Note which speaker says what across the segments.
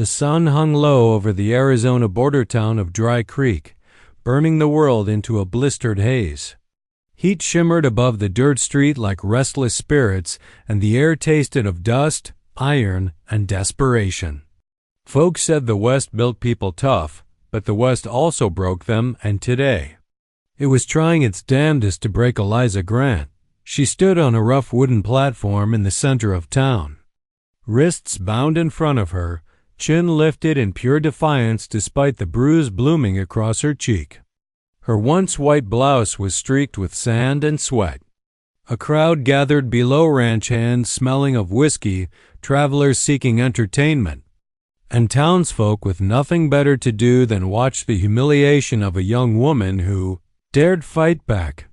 Speaker 1: The sun hung low over the Arizona border town of Dry Creek, burning the world into a blistered haze. Heat shimmered above the dirt street like restless spirits, and the air tasted of dust, iron, and desperation. Folks said the West built people tough, but the West also broke them, and today it was trying its damnedest to break Eliza Grant. She stood on a rough wooden platform in the center of town. Wrists bound in front of her, chin lifted in pure defiance despite the bruise blooming across her cheek. Her once white blouse was streaked with sand and sweat. A crowd gathered below ranch hands smelling of whiskey, travelers seeking entertainment, and townsfolk with nothing better to do than watch the humiliation of a young woman who dared fight back.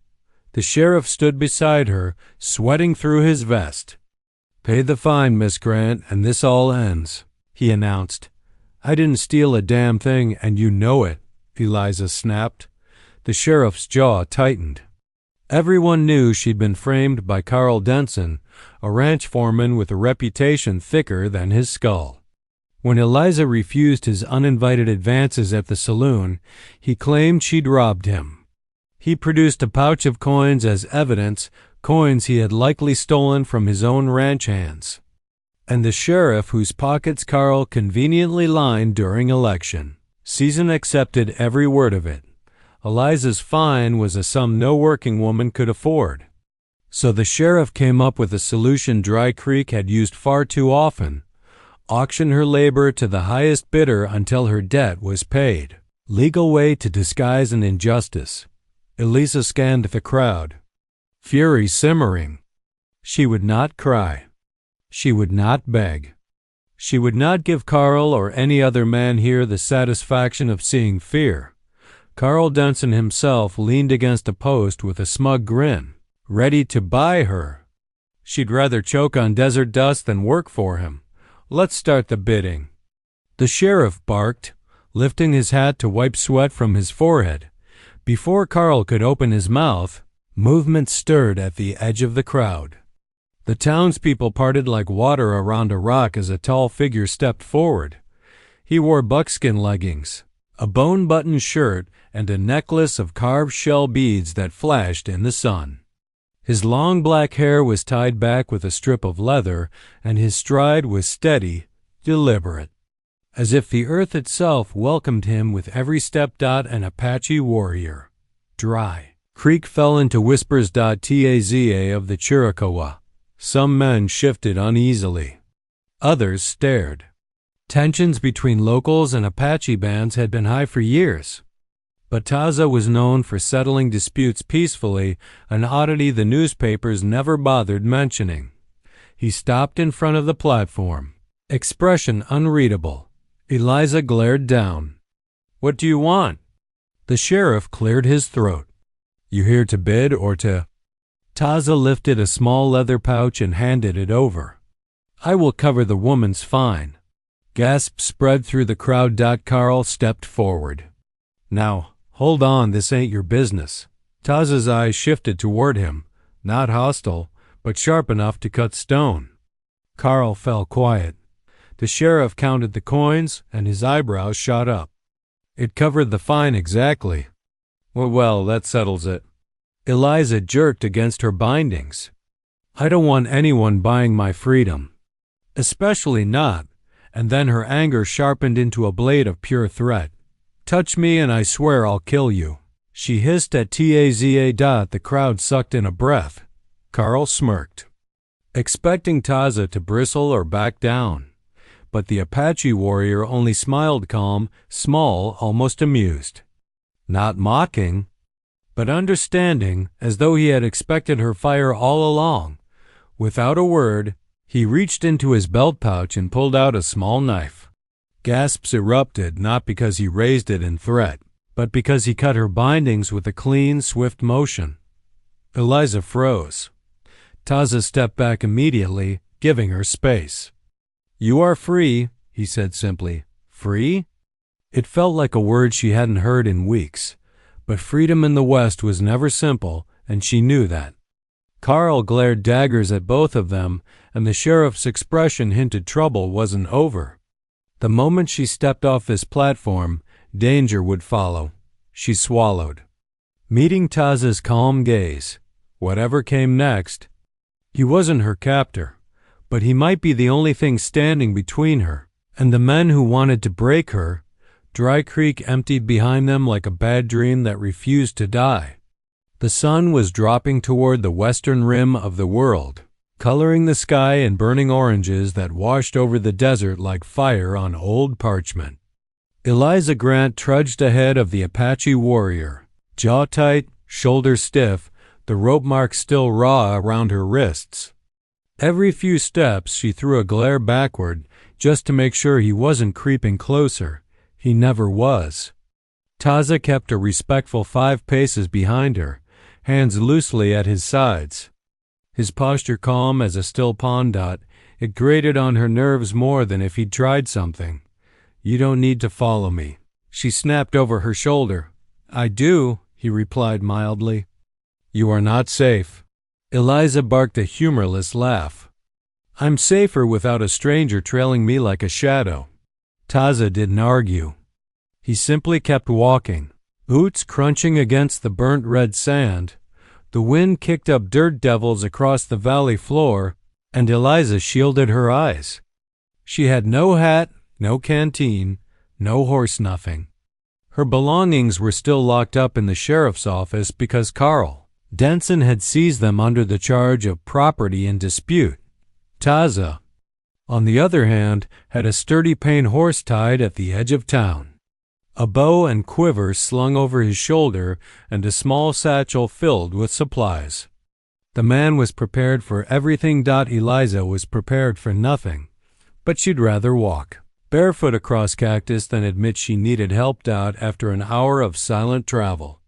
Speaker 1: The sheriff stood beside her, sweating through his vest. "Pay the fine, Miss Grant, and this all ends," he announced. "I didn't steal a damn thing, and you know it," Eliza snapped. The sheriff's jaw tightened. Everyone knew she'd been framed by Carl Denson, a ranch foreman with a reputation thicker than his skull. When Eliza refused his uninvited advances at the saloon, he claimed she'd robbed him. He produced a pouch of coins as evidence, coins he had likely stolen from his own ranch hands. And the sheriff, whose pockets Carl conveniently lined during election season, accepted every word of it. Eliza's fine was a sum no working woman could afford. So the sheriff came up with a solution Dry Creek had used far too often: auction her labor to the highest bidder until her debt was paid. Legal way to disguise an injustice. Eliza scanned the crowd, fury simmering. She would not cry. She would not beg. She would not give Carl or any other man here the satisfaction of seeing fear. Carl Denson himself leaned against a post with a smug grin, ready to buy her. She'd rather choke on desert dust than work for him. "Let's start the bidding." The sheriff barked, lifting his hat to wipe sweat from his forehead. Before Carl could open his mouth, movement stirred at the edge of the crowd. The townspeople parted like water around a rock as a tall figure stepped forward. He wore buckskin leggings, a bone-buttoned shirt, and a necklace of carved shell beads that flashed in the sun. His long black hair was tied back with a strip of leather, and his stride was steady, deliberate, as if the earth itself welcomed him with every step. An Apache warrior. Dry Creek fell into whispers. Taza of the Chiricahua. Some men shifted uneasily. Others stared. Tensions between locals and Apache bands had been high for years. But Taza was known for settling disputes peacefully, an oddity the newspapers never bothered mentioning. He stopped in front of the platform, expression unreadable. Eliza glared down. "What do you want?" The sheriff cleared his throat. "You here to bid or to—" Taza lifted a small leather pouch and handed it over. "I will cover the woman's fine." Gasps spread through the crowd. Carl stepped forward. "Now, hold on, this ain't your business." Taza's eyes shifted toward him, not hostile, but sharp enough to cut stone. Carl fell quiet. The sheriff counted the coins, and his eyebrows shot up. "It covered the fine exactly." Well, that settles it." Eliza jerked against her bindings. "I don't want anyone buying my freedom. Especially not." And then her anger sharpened into a blade of pure threat. "Touch me and I swear I'll kill you." She hissed at Taza. The crowd sucked in a breath. Carl smirked, expecting Taza to bristle or back down. But the Apache warrior only smiled, calm, small, almost amused. Not mocking, but understanding, as though he had expected her fire all along. Without a word, he reached into his belt pouch and pulled out a small knife. Gasps erupted, not because he raised it in threat, but because he cut her bindings with a clean, swift motion. Eliza froze. Taza stepped back immediately, giving her space. "You are free," he said simply. "Free?" It felt like a word she hadn't heard in weeks. But freedom in the West was never simple, and she knew that. Carl glared daggers at both of them, and the sheriff's expression hinted trouble wasn't over. The moment she stepped off this platform, danger would follow. She swallowed. Meeting Taza's calm gaze, whatever came next, he wasn't her captor, but he might be the only thing standing between her and the men who wanted to break her. Dry Creek emptied behind them like a bad dream that refused to die. The sun was dropping toward the western rim of the world, coloring the sky in burning oranges that washed over the desert like fire on old parchment. Eliza Grant trudged ahead of the Apache warrior, jaw tight, shoulders stiff, the rope marks still raw around her wrists. Every few steps she threw a glare backward just to make sure he wasn't creeping closer. He never was. Taza kept a respectful 5 paces behind her, hands loosely at his sides. His posture calm as a still pond dot, it grated on her nerves more than if he'd tried something. "You don't need to follow me," she snapped over her shoulder. "I do," he replied mildly. "You are not safe." Eliza barked a humorless laugh. "I'm safer without a stranger trailing me like a shadow." Taza didn't argue. He simply kept walking, boots crunching against the burnt red sand. The wind kicked up dirt devils across the valley floor, and Eliza shielded her eyes. She had no hat, no canteen, no horse snuffing. Her belongings were still locked up in the sheriff's office because Carl Denson had seized them under the charge of property in dispute. Taza, on the other hand, had a sturdy pain horse tied at the edge of town, a bow and quiver slung over his shoulder, and a small satchel filled with supplies. The man was prepared for everything. Eliza was prepared for nothing, but she'd rather walk barefoot across cactus than admit she needed help after an hour of silent travel.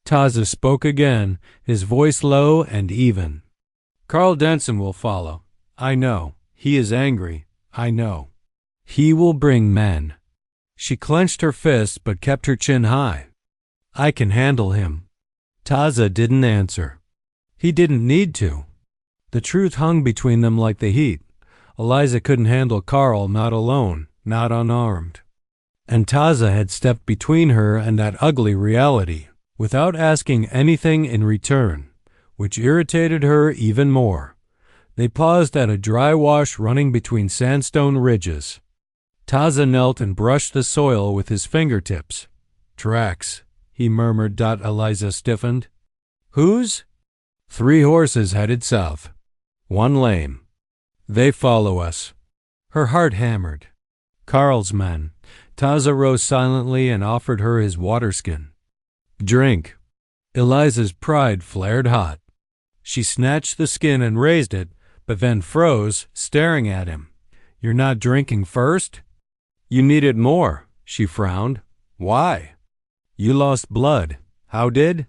Speaker 1: Taza spoke again, his voice low and even. "Carl Denson will follow. I know. He is angry. I know. He will bring men." She clenched her fists but kept her chin high. "I can handle him." Taza didn't answer. He didn't need to. The truth hung between them like the heat. Eliza couldn't handle Carl, not alone, not unarmed. And Taza had stepped between her and that ugly reality, without asking anything in return, which irritated her even more. They paused at a dry wash running between sandstone ridges. Taza knelt and brushed the soil with his fingertips. "Tracks," he murmured. Eliza stiffened. "Whose?" "3 horses headed south. 1 lame. They follow us." Her heart hammered. Carl's men. Taza rose silently and offered her his waterskin. "Drink." Eliza's pride flared hot. She snatched the skin and raised it, but then froze, staring at him. "You're not drinking first?" "You need it more," she frowned. "Why?" "You lost blood. How did?"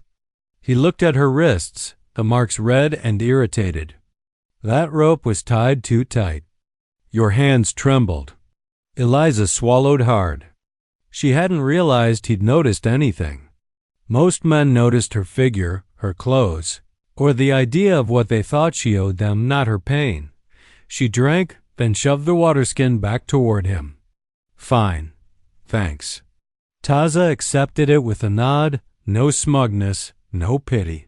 Speaker 1: He looked at her wrists, the marks red and irritated. "That rope was tied too tight." "Your hands trembled." Eliza swallowed hard. She hadn't realized he'd noticed anything. Most men noticed her figure, her clothes, or the idea of what they thought she owed them, not her pain. She drank, then shoved the waterskin back toward him. "Fine. Thanks." Taza accepted it with a nod, no smugness, no pity.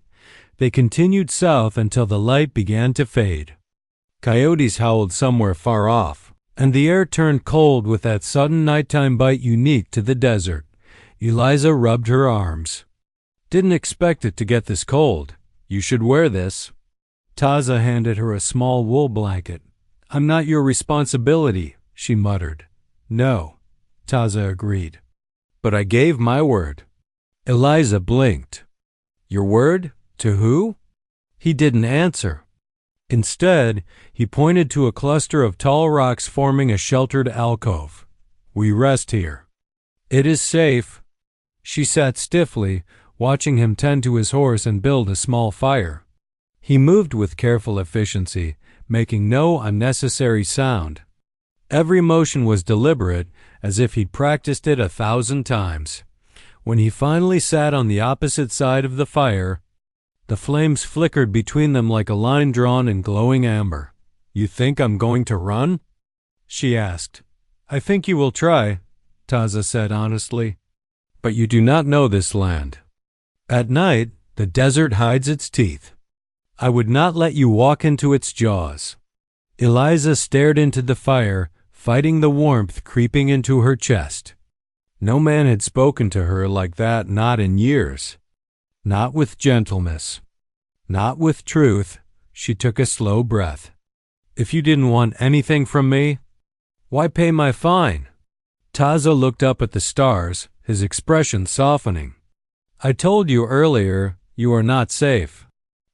Speaker 1: They continued south until the light began to fade. Coyotes howled somewhere far off, and the air turned cold with that sudden nighttime bite unique to the desert. Eliza rubbed her arms. "Didn't expect it to get this cold. You should wear this." Taza handed her a small wool blanket. "I'm not your responsibility," she muttered. "No," Taza agreed. "But I gave my word." Eliza blinked. "Your word? To who?" He didn't answer. Instead, he pointed to a cluster of tall rocks forming a sheltered alcove. "We rest here." "It is safe." She sat stiffly, watching him tend to his horse and build a small fire. He moved with careful efficiency, making no unnecessary sound. Every motion was deliberate, as if he'd practiced it 1,000 times. When he finally sat on the opposite side of the fire, the flames flickered between them like a line drawn in glowing amber. "You think I'm going to run?" she asked. I think you will try, Taza said honestly. But you do not know this land. At night, the desert hides its teeth. I would not let you walk into its jaws. Eliza stared into the fire, fighting the warmth creeping into her chest. No man had spoken to her like that, not in years. Not with gentleness. Not with truth. She took a slow breath. If you didn't want anything from me, why pay my fine? Taza looked up at the stars, his expression softening. I told you earlier, you are not safe.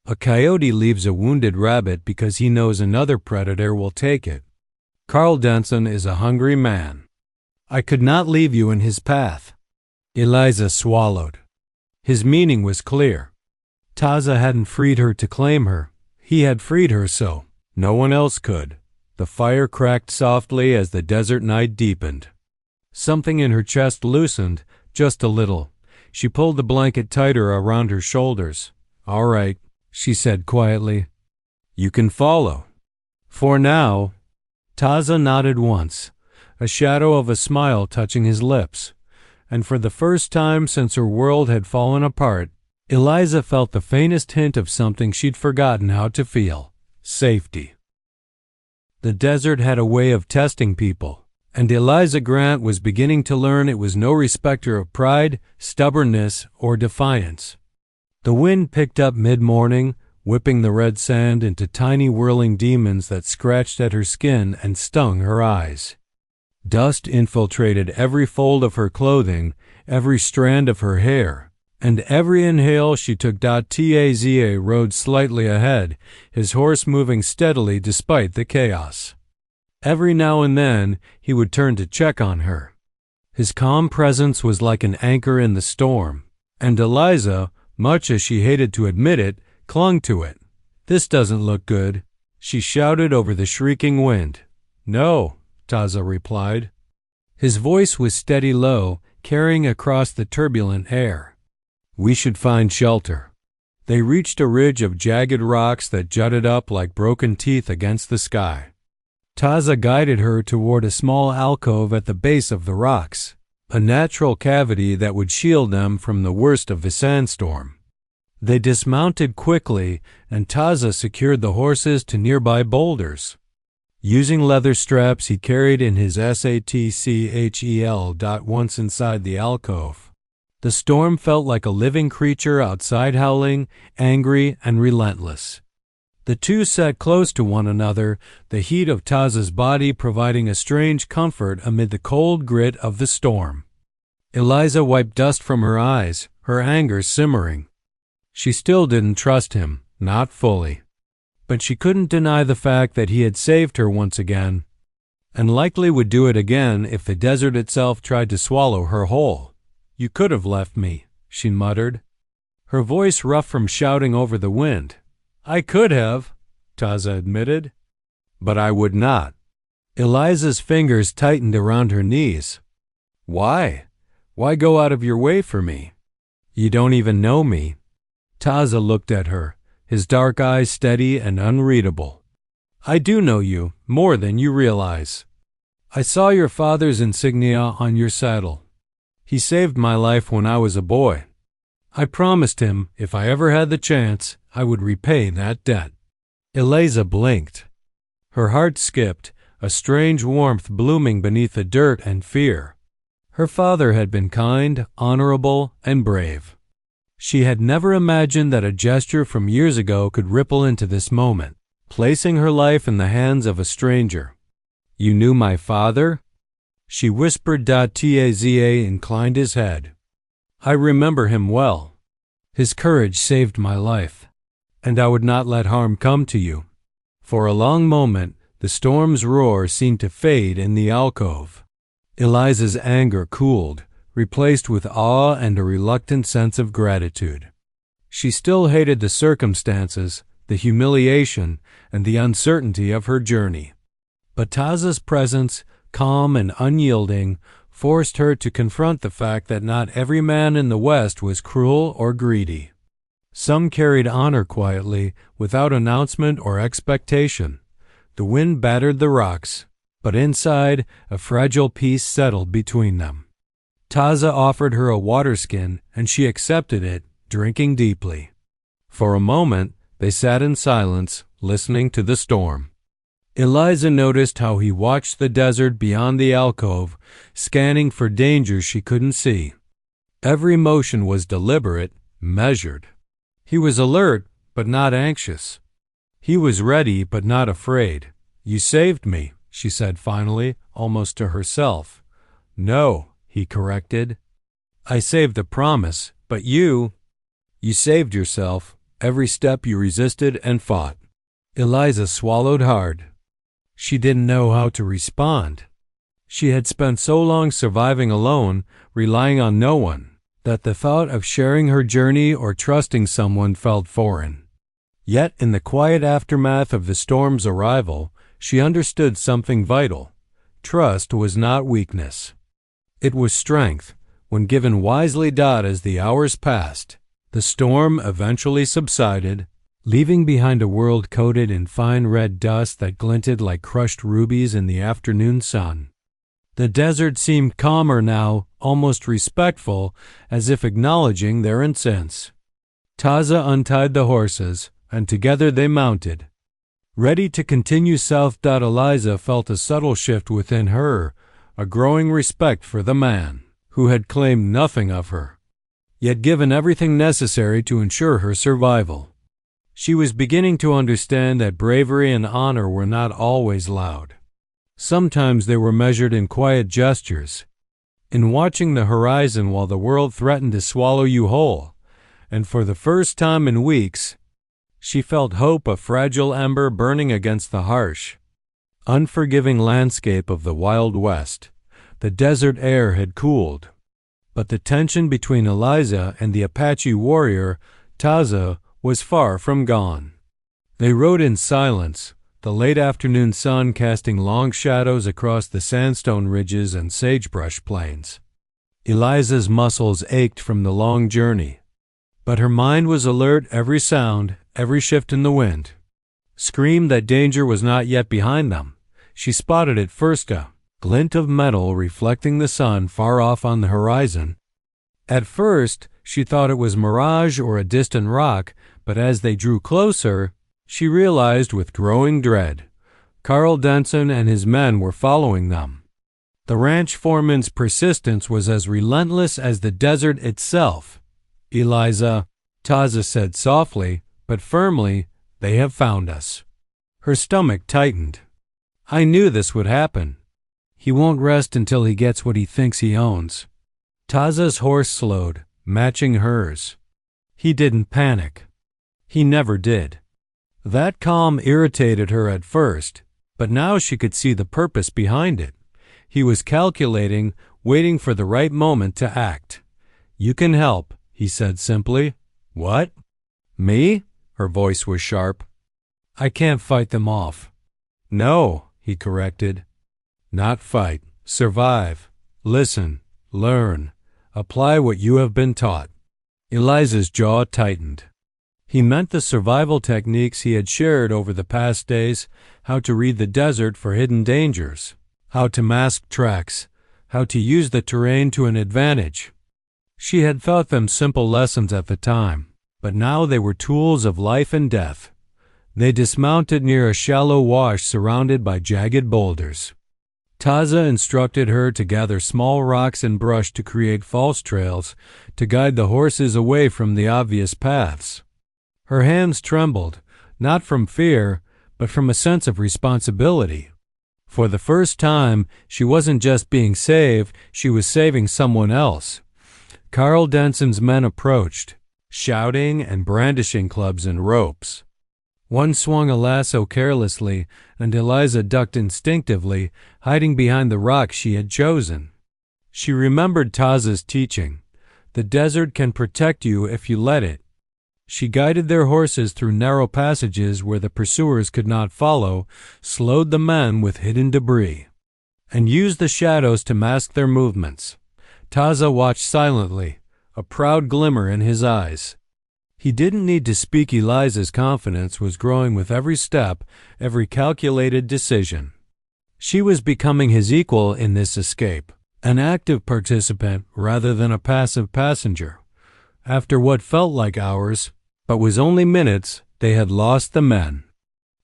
Speaker 1: A coyote leaves a wounded rabbit because he knows another predator will take it. Carl Denson is a hungry man. I could not leave you in his path. Eliza swallowed. His meaning was clear. Taza hadn't freed her to claim her. He had freed her so no one else could. The fire cracked softly as the desert night deepened. Something in her chest loosened, just a little. She pulled the blanket tighter around her shoulders. All right, she said quietly. You can follow. For now. Taza nodded once, a shadow of a smile touching his lips. And for the first time since her world had fallen apart, Eliza felt the faintest hint of something she'd forgotten how to feel. Safety. The desert had a way of testing people, and Eliza Grant was beginning to learn it was no respecter of pride, stubbornness, or defiance. The wind picked up mid-morning, whipping the red sand into tiny whirling demons that scratched at her skin and stung her eyes. Dust infiltrated every fold of her clothing, every strand of her hair, and every inhale she took. Taza rode slightly ahead, his horse moving steadily despite the chaos. Every now and then he would turn to check on her. His calm presence was like an anchor in the storm, and Eliza, much as she hated to admit it, clung to it. This doesn't look good, she shouted over the shrieking wind. No, Taza replied. His voice was steady low, carrying across the turbulent air. We should find shelter. They reached a ridge of jagged rocks that jutted up like broken teeth against the sky. Taza guided her toward a small alcove at the base of the rocks, a natural cavity that would shield them from the worst of the sandstorm. They dismounted quickly, and Taza secured the horses to nearby boulders. Using leather straps he carried in his satchel. Once inside the alcove, the storm felt like a living creature outside, howling, angry, and relentless. The two sat close to one another, the heat of Taza's body providing a strange comfort amid the cold grit of the storm. Eliza wiped dust from her eyes, her anger simmering. She still didn't trust him, not fully. But she couldn't deny the fact that he had saved her once again, and likely would do it again if the desert itself tried to swallow her whole. You could have left me, she muttered, her voice rough from shouting over the wind. I could have, Taza admitted, but I would not. Eliza's fingers tightened around her knees. Why? Why go out of your way for me? You don't even know me. Taza looked at her, his dark eyes steady and unreadable. I do know you, more than you realize. I saw your father's insignia on your saddle. He saved my life when I was a boy. I promised him, if I ever had the chance, I would repay that debt. Eliza blinked. Her heart skipped, a strange warmth blooming beneath the dirt and fear. Her father had been kind, honorable, and brave. She had never imagined that a gesture from years ago could ripple into this moment, placing her life in the hands of a stranger. You knew my father? She whispered. Taza inclined his head. I remember him well. His courage saved my life, and I would not let harm come to you. For a long moment, the storm's roar seemed to fade in the alcove. Eliza's anger cooled, replaced with awe and a reluctant sense of gratitude. She still hated the circumstances, the humiliation, and the uncertainty of her journey. But Taza's presence, calm and unyielding, forced her to confront the fact that not every man in the West was cruel or greedy. Some carried honor quietly, without announcement or expectation. The wind battered the rocks, but inside, a fragile peace settled between them. Taza offered her a water skin, and she accepted it, drinking deeply. For a moment, they sat in silence, listening to the storm. Eliza noticed how he watched the desert beyond the alcove, scanning for dangers she couldn't see. Every motion was deliberate, measured. He was alert, but not anxious. He was ready, but not afraid. "You saved me," she said finally, almost to herself. "No," he corrected. "I saved the promise, but you saved yourself, every step you resisted and fought." Eliza swallowed hard. She didn't know how to respond. She had spent so long surviving alone, relying on no one, that the thought of sharing her journey or trusting someone felt foreign. Yet in the quiet aftermath of the storm's arrival, she understood something vital. Trust was not weakness. It was strength, when given wisely. As the hours passed, the storm eventually subsided, leaving behind a world coated in fine red dust that glinted like crushed rubies in the afternoon sun. The desert seemed calmer now, almost respectful, as if acknowledging their incense. Taza untied the horses, and together they mounted. Ready to continue south. Eliza felt a subtle shift within her, a growing respect for the man who had claimed nothing of her, yet given everything necessary to ensure her survival. She was beginning to understand that bravery and honor were not always loud. Sometimes they were measured in quiet gestures, in watching the horizon while the world threatened to swallow you whole, and for the first time in weeks, she felt hope, a fragile ember burning against the harsh, unforgiving landscape of the Wild West. The desert air had cooled, but the tension between Eliza and the Apache warrior, Taza, was far from gone. They rode in silence, the late afternoon sun casting long shadows across the sandstone ridges and sagebrush plains. Eliza's muscles ached from the long journey, but her mind was alert. Every sound, every shift in the wind, screamed that danger was not yet behind them. She spotted at first a glint of metal reflecting the sun far off on the horizon. At first, she thought it was mirage or a distant rock, but as they drew closer, she realized with growing dread, Carl Denson and his men were following them. The ranch foreman's persistence was as relentless as the desert itself. "Eliza," Taza said softly, but firmly, "they have found us." Her stomach tightened. "I knew this would happen. He won't rest until he gets what he thinks he owns." Taza's horse slowed, matching hers. He didn't panic. He never did. That calm irritated her at first, but now she could see the purpose behind it. He was calculating, waiting for the right moment to act. "You can help," he said simply. "What? Me?" Her voice was sharp. "I can't fight them off." "No," he corrected. "Not fight. Survive. Listen. Learn. Apply what you have been taught." Eliza's jaw tightened. He meant the survival techniques he had shared over the past days, how to read the desert for hidden dangers, how to mask tracks, how to use the terrain to an advantage. She had thought them simple lessons at the time, but now they were tools of life and death. They dismounted near a shallow wash surrounded by jagged boulders. Taza instructed her to gather small rocks and brush to create false trails to guide the horses away from the obvious paths. Her hands trembled, not from fear, but from a sense of responsibility. For the first time, she wasn't just being saved, she was saving someone else. Carl Denson's men approached, shouting and brandishing clubs and ropes. One swung a lasso carelessly, and Eliza ducked instinctively, hiding behind the rock she had chosen. She remembered Taza's teaching. The desert can protect you if you let it. She guided their horses through narrow passages where the pursuers could not follow, slowed the men with hidden debris, and used the shadows to mask their movements. Taza watched silently, a proud glimmer in his eyes. He didn't need to speak. Eliza's confidence was growing with every step, every calculated decision. She was becoming his equal in this escape, an active participant rather than a passive passenger. After what felt like hours, but was only minutes, they had lost the men.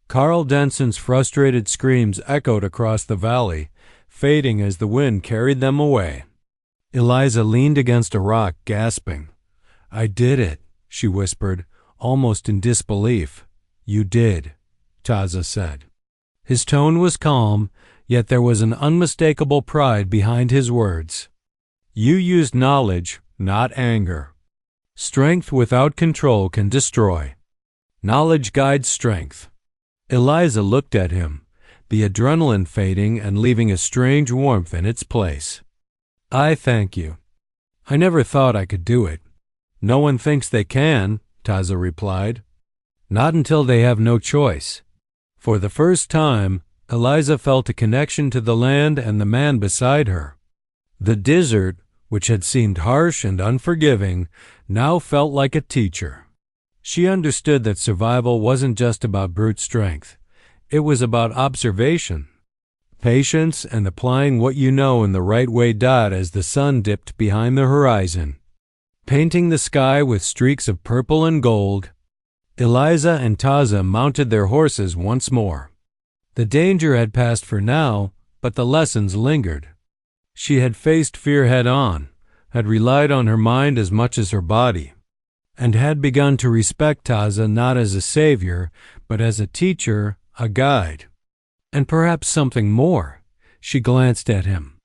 Speaker 1: Carl Denson's frustrated screams echoed across the valley, fading as the wind carried them away. Eliza leaned against a rock, gasping. "I did it," she whispered, almost in disbelief. "You did," Taza said. His tone was calm, yet there was an unmistakable pride behind his words. "You used knowledge, not anger. Strength without control can destroy. Knowledge guides strength." Eliza looked at him, the adrenaline fading and leaving a strange warmth in its place. "I thank you. I never thought I could do it." "No one thinks they can," Taza replied. "Not until they have no choice." For the first time, Eliza felt a connection to the land and the man beside her. The desert, which had seemed harsh and unforgiving, now felt like a teacher. She understood that survival wasn't just about brute strength. It was about observation, patience, and applying what you know in the right way. As the sun dipped behind the horizon, painting the sky with streaks of purple and gold, Eliza and Taza mounted their horses once more. The danger had passed for now, but the lessons lingered. She had faced fear head-on, had relied on her mind as much as her body, and had begun to respect Taza not as a savior, but as a teacher, a guide. And perhaps something more. She glanced at him,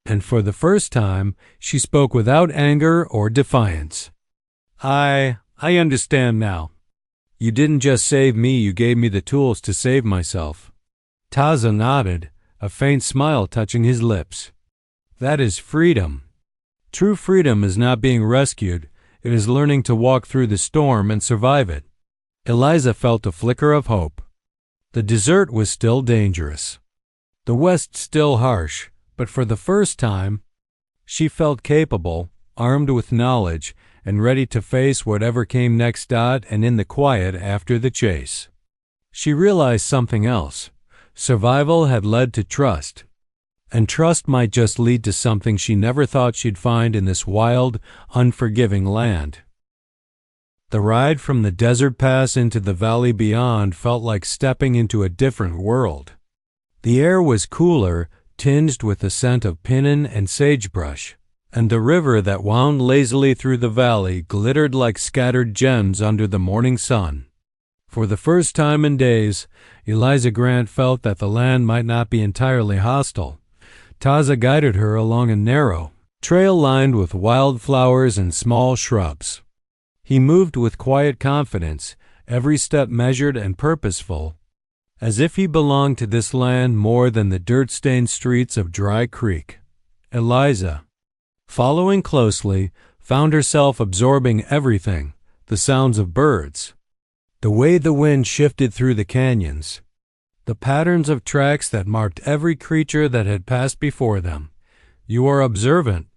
Speaker 1: and for the first time she spoke without anger or defiance. I understand now. You didn't just save me, you gave me the tools to save myself." Taza nodded, a faint smile touching his lips. "That is freedom. True freedom is not being rescued. It is learning to walk through the storm and survive it." Eliza felt a flicker of hope. The desert was still dangerous, the West still harsh, but for the first time, she felt capable, armed with knowledge, and ready to face whatever came next. And in the quiet after the chase, she realized something else. Survival had led to trust, and trust might just lead to something she never thought she'd find in this wild, unforgiving land. The ride from the desert pass into the valley beyond felt like stepping into a different world. The air was cooler, tinged with the scent of pinyon and sagebrush, and the river that wound lazily through the valley glittered like scattered gems under the morning sun. For the first time in days, Eliza Grant felt that the land might not be entirely hostile. Taza guided her along a narrow trail lined with wildflowers and small shrubs. He moved with quiet confidence, every step measured and purposeful, as if he belonged to this land more than the dirt-stained streets of Dry Creek. Eliza, following closely, found herself absorbing everything: the sounds of birds, the way the wind shifted through the canyons, the patterns of tracks that marked every creature that had passed before them. "You are observant,"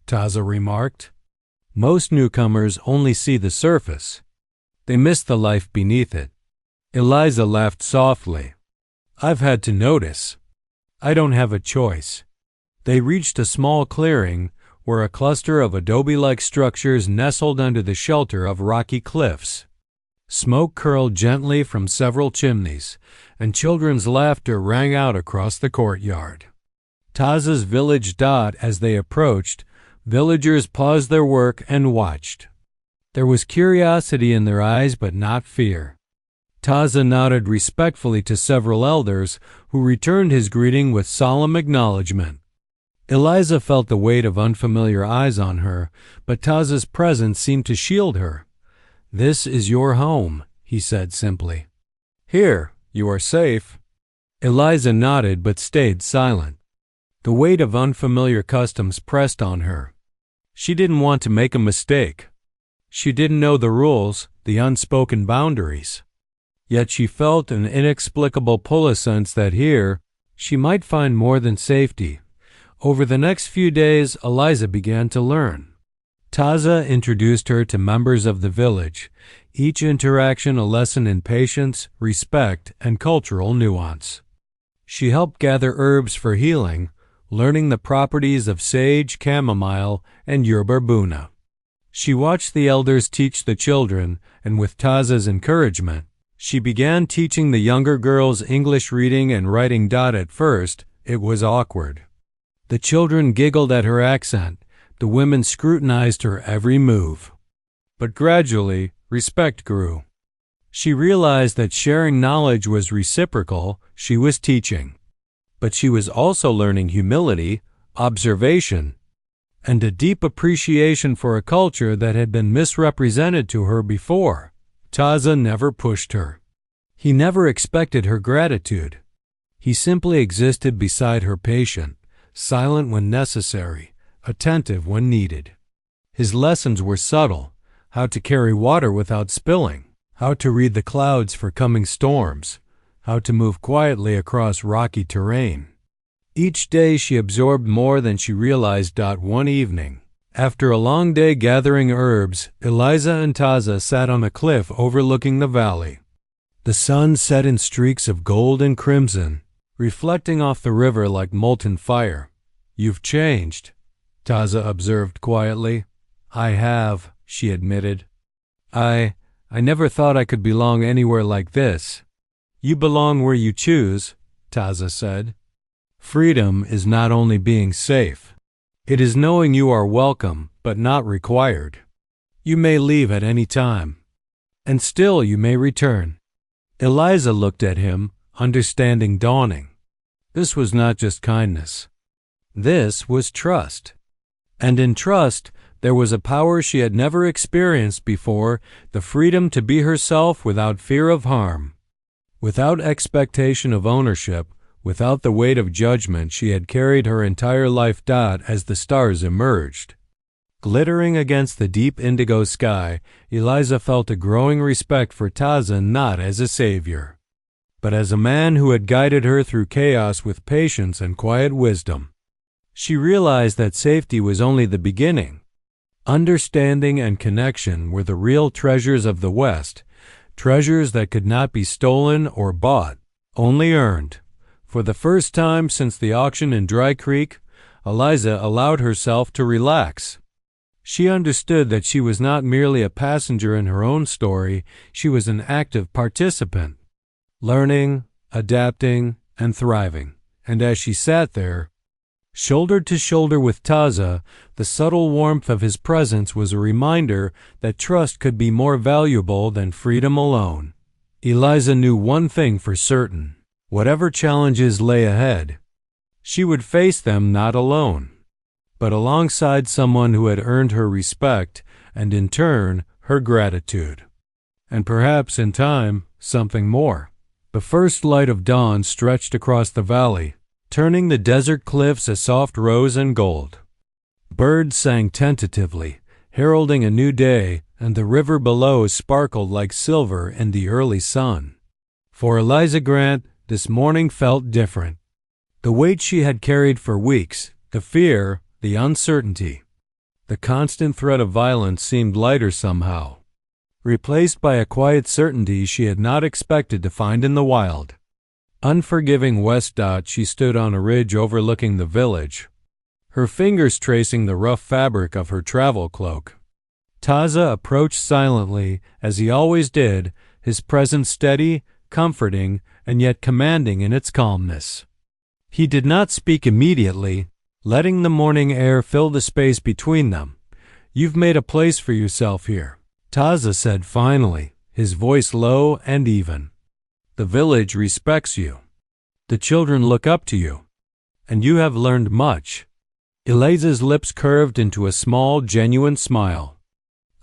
Speaker 1: Taza remarked. "Most newcomers only see the surface. They miss the life beneath it." Eliza laughed softly. "I've had to notice. I don't have a choice." They reached a small clearing where a cluster of adobe-like structures nestled under the shelter of rocky cliffs. Smoke curled gently from several chimneys, and children's laughter rang out across the courtyard. Taza's village. As they approached, villagers paused their work and watched. There was curiosity in their eyes, but not fear. Taza nodded respectfully to several elders, who returned his greeting with solemn acknowledgement. Eliza felt the weight of unfamiliar eyes on her, but Taza's presence seemed to shield her. "This is your home," he said simply. "Here, you are safe." Eliza nodded but stayed silent. The weight of unfamiliar customs pressed on her. She didn't want to make a mistake. She didn't know the rules, the unspoken boundaries. Yet she felt an inexplicable pull, a sense that here she might find more than safety. Over the next few days, Eliza began to learn. Taza introduced her to members of the village, each interaction a lesson in patience, respect, and cultural nuance. She helped gather herbs for healing, learning the properties of sage, chamomile, and yerba buena. She watched the elders teach the children, and with Taza's encouragement, she began teaching the younger girls English reading and writing. At first, it was awkward. The children giggled at her accent, the women scrutinized her every move. But gradually, respect grew. She realized that sharing knowledge was reciprocal. She was teaching. But she was also learning humility, observation, and a deep appreciation for a culture that had been misrepresented to her before. Taza never pushed her. He never expected her gratitude. He simply existed beside her, patient, silent when necessary, attentive when needed. His lessons were subtle: how to carry water without spilling, how to read the clouds for coming storms, how to move quietly across rocky terrain. Each day she absorbed more than she realized. One evening, after a long day gathering herbs, Eliza and Taza sat on a cliff overlooking the valley. The sun set in streaks of gold and crimson, reflecting off the river like molten fire. "You've changed," Taza observed quietly. "I have," she admitted. I never thought I could belong anywhere like this." "You belong where you choose," Taza said. "Freedom is not only being safe. It is knowing you are welcome, but not required. You may leave at any time, and still you may return." Eliza looked at him, understanding dawning. This was not just kindness. This was trust. And in trust, there was a power she had never experienced before, the freedom to be herself without fear of harm. Without expectation of ownership, without the weight of judgment she had carried her entire life. As the stars emerged, glittering against the deep indigo sky, Eliza felt a growing respect for Taza, not as a savior, but as a man who had guided her through chaos with patience and quiet wisdom. She realized that safety was only the beginning. Understanding and connection were the real treasures of the West, treasures that could not be stolen or bought, only earned. For the first time since the auction in Dry Creek, Eliza allowed herself to relax. She understood that she was not merely a passenger in her own story, she was an active participant, learning, adapting, and thriving. And as she sat there, shoulder to shoulder with Taza, the subtle warmth of his presence was a reminder that trust could be more valuable than freedom alone. Eliza knew one thing for certain: whatever challenges lay ahead, she would face them not alone, but alongside someone who had earned her respect and, in turn, her gratitude. And perhaps, in time, something more. The first light of dawn stretched across the valley, turning the desert cliffs a soft rose and gold. Birds sang tentatively, heralding a new day, and the river below sparkled like silver in the early sun. For Eliza Grant, this morning felt different. The weight she had carried for weeks, the fear, the uncertainty, the constant threat of violence seemed lighter somehow, replaced by a quiet certainty she had not expected to find in the wild. Unforgiving west. She stood on a ridge overlooking the village, her fingers tracing the rough fabric of her travel cloak. Taza approached silently, as he always did, his presence steady, comforting, and yet commanding in its calmness. He did not speak immediately, letting the morning air fill the space between them. "You've made a place for yourself here," Taza said finally, his voice low and even. "The village respects you. The children look up to you. And you have learned much." Eliza's lips curved into a small, genuine smile.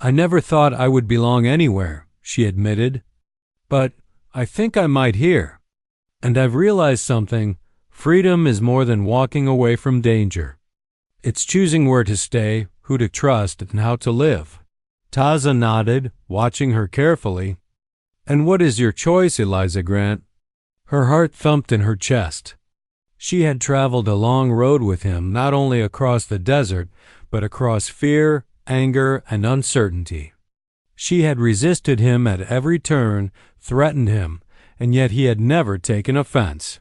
Speaker 1: "I never thought I would belong anywhere," she admitted. "But I think I might here. And I've realized something. Freedom is more than walking away from danger. It's choosing where to stay, who to trust, and how to live." Taza nodded, watching her carefully. "And what is your choice, Eliza Grant?" Her heart thumped in her chest. She had traveled a long road with him, not only across the desert, but across fear, anger, and uncertainty. She had resisted him at every turn, threatened him, and yet he had never taken offense.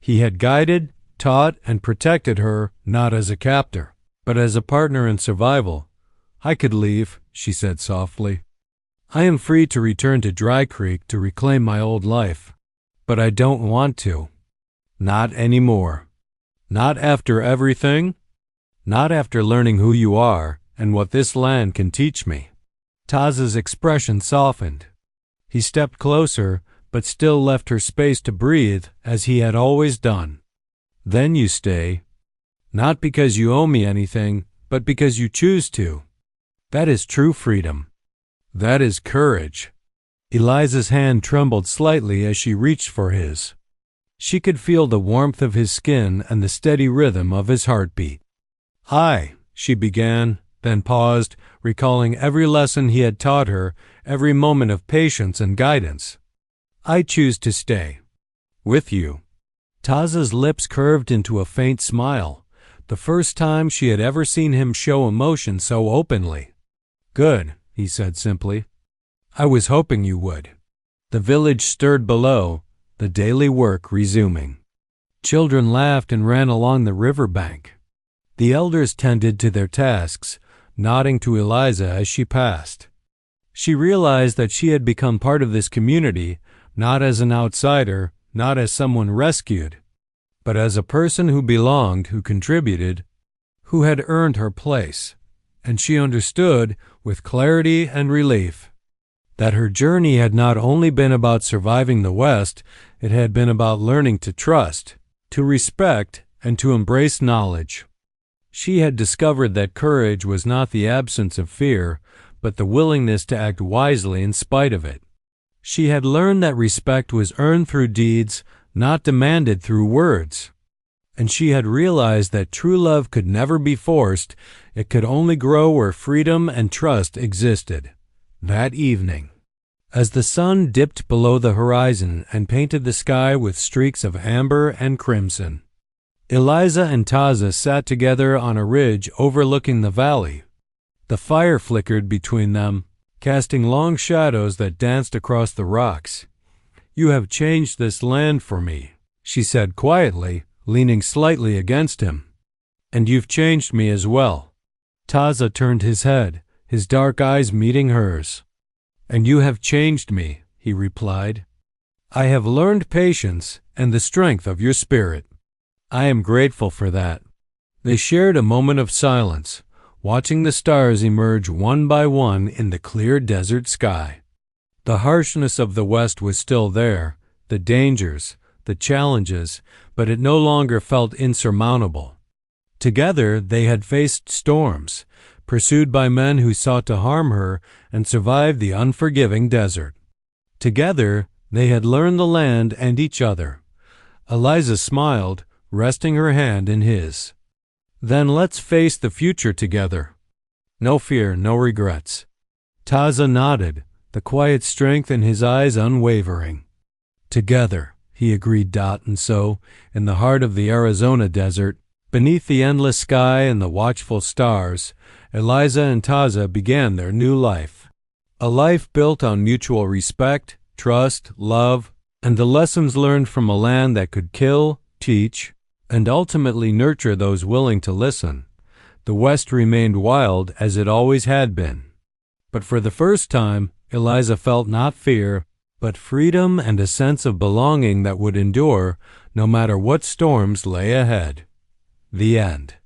Speaker 1: He had guided, taught, and protected her not as a captor, but as a partner in survival. "I could leave," she said softly. "I am free to return to Dry Creek to reclaim my old life. But I don't want to. Not anymore. Not after everything. Not after learning who you are and what this land can teach me." Taza's expression softened. He stepped closer, but still left her space to breathe as he had always done. "Then you stay. Not because you owe me anything, but because you choose to. That is true freedom. That is courage." Eliza's hand trembled slightly as she reached for his. She could feel the warmth of his skin and the steady rhythm of his heartbeat. She began, then paused, recalling every lesson he had taught her, every moment of patience and guidance. "I choose to stay. With you." Taza's lips curved into a faint smile, the first time she had ever seen him show emotion so openly. "Good," he said simply. "I was hoping you would." The village stirred below, the daily work resuming. Children laughed and ran along the river bank. The elders tended to their tasks, nodding to Eliza as she passed. She realized that she had become part of this community, not as an outsider, not as someone rescued, but as a person who belonged, who contributed, who had earned her place. And she understood, with clarity and relief, that her journey had not only been about surviving the West, it had been about learning to trust, to respect, and to embrace knowledge. She had discovered that courage was not the absence of fear, but the willingness to act wisely in spite of it. She had learned that respect was earned through deeds, not demanded through words. And she had realized that true love could never be forced, it could only grow where freedom and trust existed. That evening, as the sun dipped below the horizon and painted the sky with streaks of amber and crimson, Eliza and Taza sat together on a ridge overlooking the valley. The fire flickered between them, casting long shadows that danced across the rocks. "You have changed this land for me," she said quietly, leaning slightly against him. "And you've changed me as well." Taza turned his head, his dark eyes meeting hers. "And you have changed me," he replied. "I have learned patience and the strength of your spirit. I am grateful for that." They shared a moment of silence, watching the stars emerge one by one in the clear desert sky. The harshness of the West was still there, the dangers, the challenges, but it no longer felt insurmountable. Together they had faced storms, pursued by men who sought to harm her, and survived the unforgiving desert. Together they had learned the land and each other. Eliza smiled, resting her hand in his. "Then let's face the future together. No fear, no regrets." Taza nodded, the quiet strength in his eyes unwavering. "Together," he agreed. And so, in the heart of the Arizona desert, beneath the endless sky and the watchful stars, Eliza and Taza began their new life. A life built on mutual respect, trust, love, and the lessons learned from a land that could kill, teach, and ultimately nurture those willing to listen. The West remained wild as it always had been. But for the first time, Eliza felt not fear, but freedom and a sense of belonging that would endure no matter what storms lay ahead. The end.